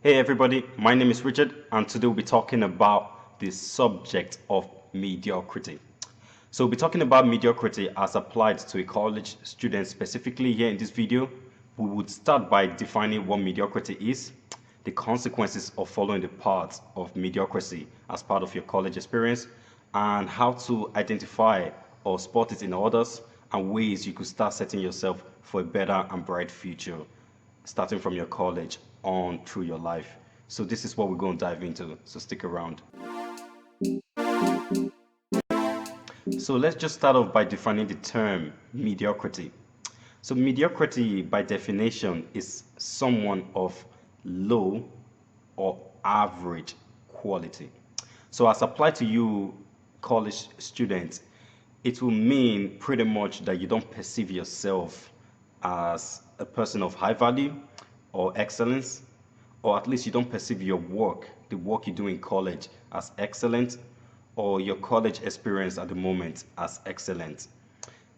Hey everybody, my name is Richard and today we'll be talking about the subject of mediocrity. So we'll be talking about mediocrity as applied to a college student specifically here in this video. We would start by defining what mediocrity is, the consequences of following the path of mediocrity as part of your college experience, and how to identify or spot it in others and ways you could start setting yourself for a better and bright future starting from your college on through your life. So this is what we're going to dive into. So stick around. So let's just start off by defining the term mediocrity. So mediocrity by definition is someone of low or average quality. So as applied to you college students, it will mean pretty much that you don't perceive yourself as a person of high value or excellence, or at least you don't perceive your work, the work you do in college, as excellent, or your college experience at the moment as excellent.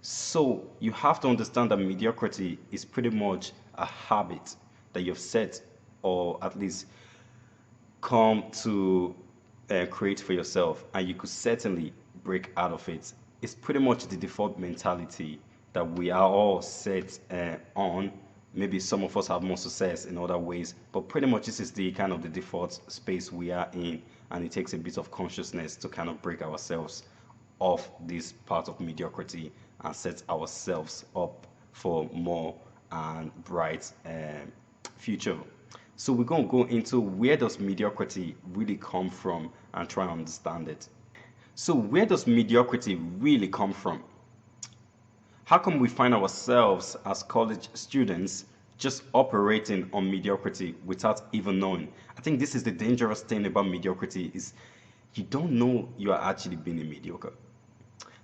So you have to understand that mediocrity is pretty much a habit that you've set, or at least come to create for yourself, and you could certainly break out of it. It's pretty much the default mentality that we are all set on. Maybe some of us have more success in other ways, but pretty much this is the kind of the default space we are in, and it takes a bit of consciousness to kind of break ourselves off this part of mediocrity and set ourselves up for more and bright future. So we're going to go into where does mediocrity really come from and try and understand it. So where does mediocrity really come from? How come we find ourselves as college students just operating on mediocrity without even knowing? I think this is the dangerous thing about mediocrity is you don't know you are actually being a mediocre.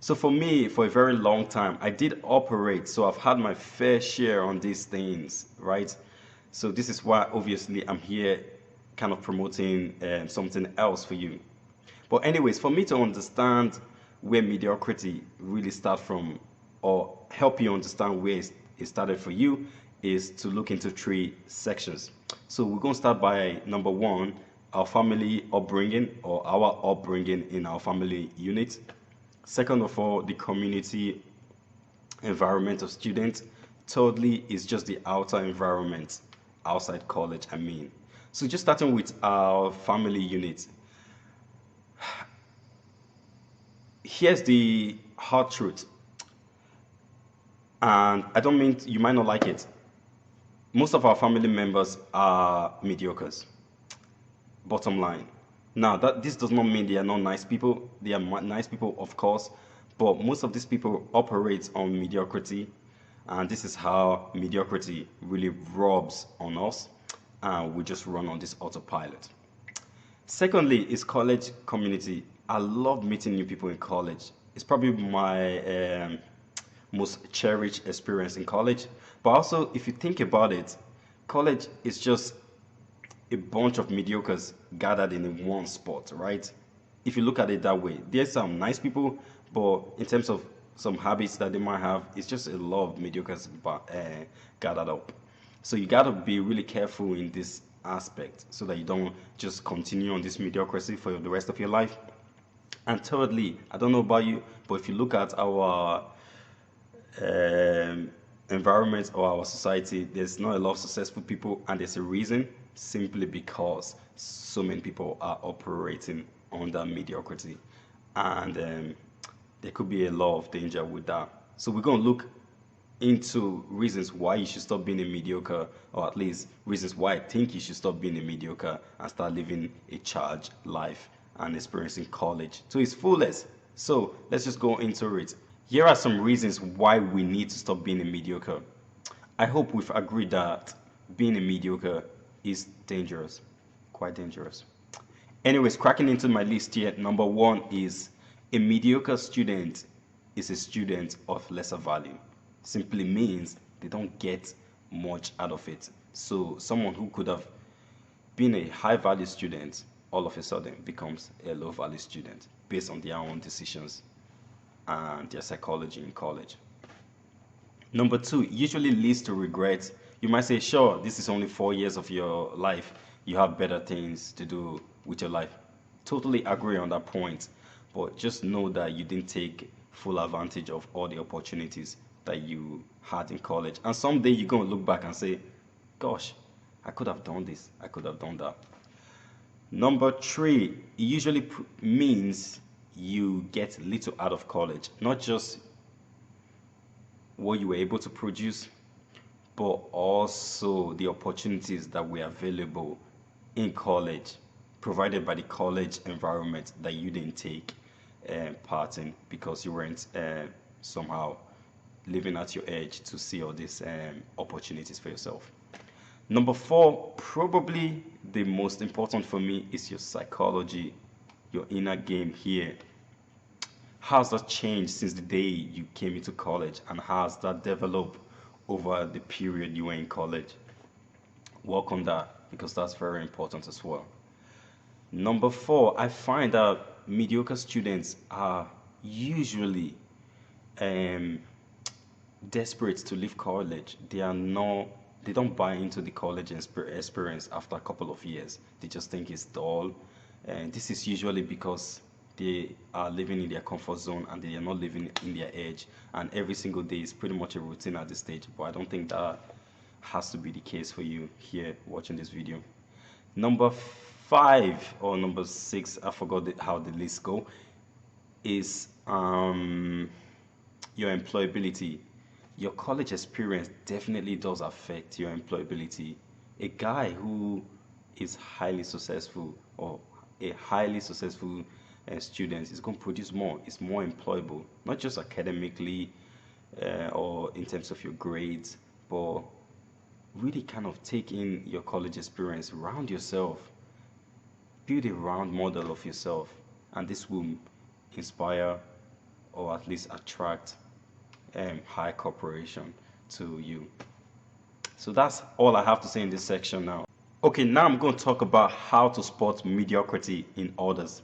So for me, for a very long time, I did operate, so I've had my fair share on these things, right? So this is why obviously I'm here kind of promoting something else for you. But anyways, for me to understand where mediocrity really starts from, or help you understand where it started for you, is to look into three sections. So we're going to start by number one, our family upbringing, or our upbringing in our family unit. Second of all, the community environment of students. Thirdly is just the outer environment, outside college, I mean. So just starting with our family unit. Here's the hard truth. And I don't mean, you might not like it. Most of our family members are mediocres. Bottom line. Now, this does not mean they are not nice people. They are nice people, of course. But most of these people operate on mediocrity. And this is how mediocrity really rubs on us. And we just run on this autopilot. Secondly, is college community. I love meeting new people in college. It's probably my most cherished experience in college. But also, if you think about it, college is just a bunch of mediocres gathered in one spot, right? If you look at it that way, there's some nice people, but in terms of some habits that they might have, it's just a lot of mediocres gathered up. So you gotta be really careful in this aspect so that you don't just continue on this mediocrity for the rest of your life. And thirdly, I don't know about you, but if you look at our environment or our society, there's not a lot of successful people, and there's a reason, simply because so many people are operating under mediocrity, and there could be a lot of danger with that. So we're going to look into reasons why you should stop being a mediocre, or at least reasons why I think you should stop being a mediocre and start living a charged life and experiencing college to its fullest. So let's just go into it. Here are some reasons why we need to stop being a mediocre. I hope we've agreed that being a mediocre is dangerous, quite dangerous. Anyways, cracking into my list here, number one is a mediocre student is a student of lesser value. Simply means they don't get much out of it. So someone who could have been a high value student all of a sudden becomes a low value student based on their own decisions and their psychology in college. Number two, usually leads to regret. You might say, sure, this is only 4 years of your life. you have better things to do with your life. Totally agree on that point, but just know that you didn't take full advantage of all the opportunities that you had in college. And someday you're going to look back and say, gosh, I could have done this, I could have done that. Number three, it usually means you get little out of college, not just what you were able to produce, but also the opportunities that were available in college, provided by the college environment that you didn't take part in because you weren't somehow living at your edge to see all these opportunities for yourself. Number four, probably the most important for me, is your psychology, your inner game here. How's that changed since the day you came into college, and how's that developed over the period you were in college? Work on that because that's very important as well. Number four, I find that mediocre students are usually um, desperate to leave college. They don't buy into the college experience after a couple of years. They just think it's dull. And this is usually because they are living in their comfort zone and they are not living in their edge. And every single day is pretty much a routine at this stage. But I don't think that has to be the case for you here watching this video. Number five or number six, I forgot how the list go, is your employability. Your college experience definitely does affect your employability. A guy who is highly successful, or a highly successful student, is going to produce more. It's more employable, not just academically or in terms of your grades, but really kind of take in your college experience, round yourself, build a round model of yourself, and this will inspire or at least attract high cooperation to you. So that's all I have to say in this section now. Okay, now I'm going to talk about how to spot mediocrity in others.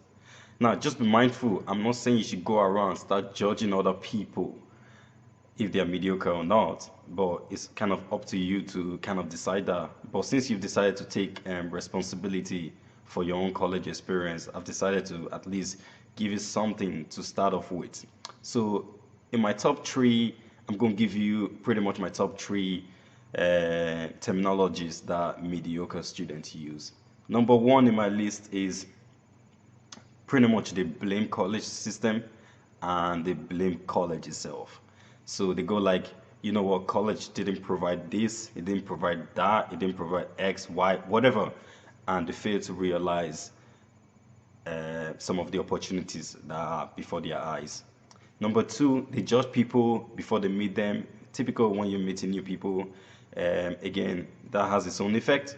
Now, just be mindful, I'm not saying you should go around and start judging other people if they're mediocre or not, but it's kind of up to you to kind of decide that. But since you've decided to take responsibility for your own college experience, I've decided to at least give you something to start off with. So in my top three, I'm going to give you pretty much my top three terminologies that mediocre students use. Number one in my list is pretty much they blame college system and they blame college itself. So they go like, you know what, college didn't provide this, it didn't provide that, it didn't provide X, Y, whatever. And they fail to realize some of the opportunities that are before their eyes. Number two, they judge people before they meet them. Typical when you're meeting new people. Again, that has its own effect.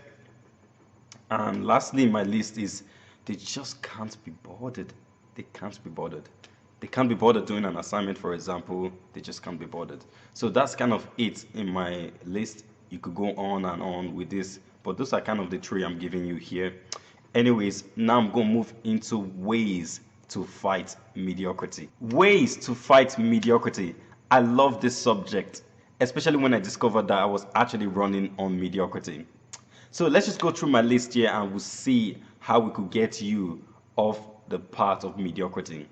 And lastly, my list is they just can't be bothered. They can't be bothered. They can't be bothered doing an assignment, for example. They just can't be bothered. So that's kind of it in my list. You could go on and on with this, but those are kind of the three I'm giving you here. Anyways, now I'm going to move into ways to fight mediocrity. Ways to fight mediocrity. I love this subject, especially when I discovered that I was actually running on mediocrity. So let's just go through my list here and we'll see how we could get you off the path of mediocrity.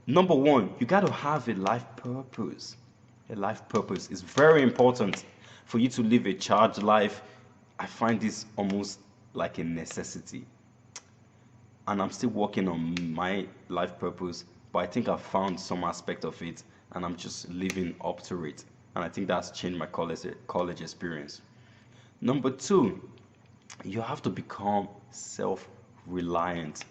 Number one, you got to have a life purpose. A life purpose is very important for you to live a charged life. I find this almost like a necessity. And I'm still working on my life purpose, but I think I've found some aspect of it and I'm just living up to it. And I think that's changed my college experience. Number two, you have to become self-reliant.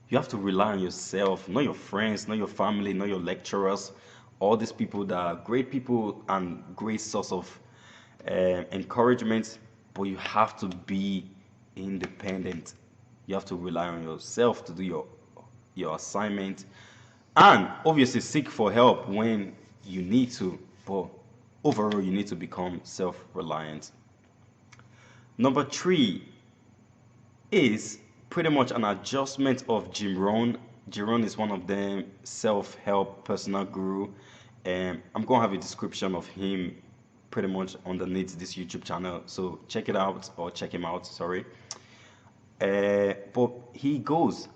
You have to rely on yourself, not your friends, not your family, not your lecturers, all these people that are great people and great source of encouragement, but you have to be independent. You have to rely on yourself to do your assignment, and obviously seek for help when you need to, but overall you need to become self-reliant. Number three is pretty much an adjustment of Jim Rohn. Jim Rohn is one of them, self-help personal guru. I'm going to have a description of him pretty much underneath this YouTube channel. So check it out, or check him out, sorry. Therefore, he goes,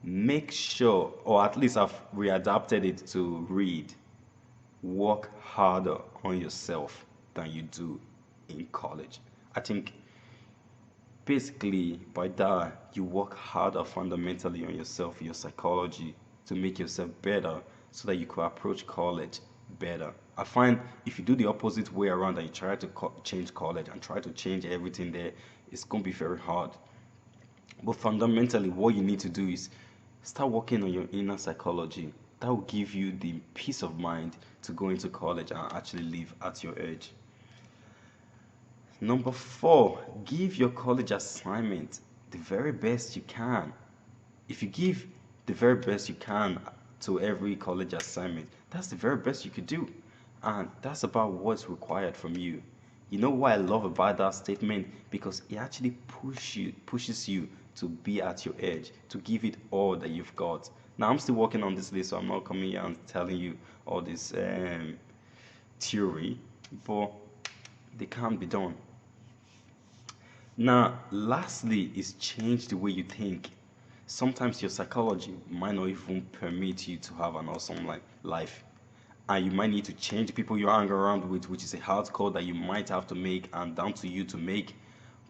make sure, or at least I've readapted it to read, work harder on yourself than you do in college. I think basically by that you work harder fundamentally on yourself, your psychology, to make yourself better so that you could approach college better. I find if you do the opposite way around and you try to change college and try to change everything there, it's going to be very hard. But fundamentally, what you need to do is start working on your inner psychology. That will give you the peace of mind to go into college and actually live at your age. Number four, give your college assignment the very best you can. If you give the very best you can to every college assignment, that's the very best you could do. And that's about what's required from you. You know what I love about that statement? Because it actually pushes you to be at your edge, to give it all that you've got. Now I'm still working on this list, so I'm not coming here and telling you all this theory, but they can't be done. Now, lastly, is change the way you think. Sometimes your psychology might not even permit you to have an awesome life. And you might need to change the people you hang around with, which is a hard call that you might have to make and down to you to make.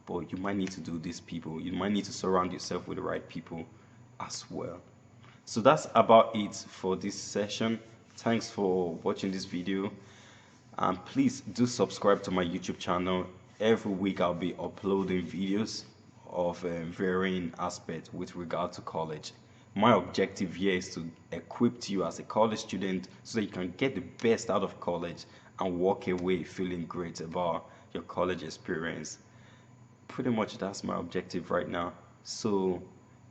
But you might need to do this, people. You might need to surround yourself with the right people as well. So that's about it for this session. Thanks for watching this video. And please do subscribe to my YouTube channel. Every week I'll be uploading videos of varying aspects with regard to college. My objective here is to equip you as a college student so that you can get the best out of college and walk away feeling great about your college experience. Pretty much that's my objective right now. So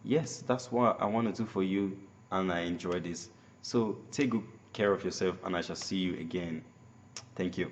yes, that's what I want to do for you, and I enjoy this. So take good care of yourself, and I shall see you again. Thank you.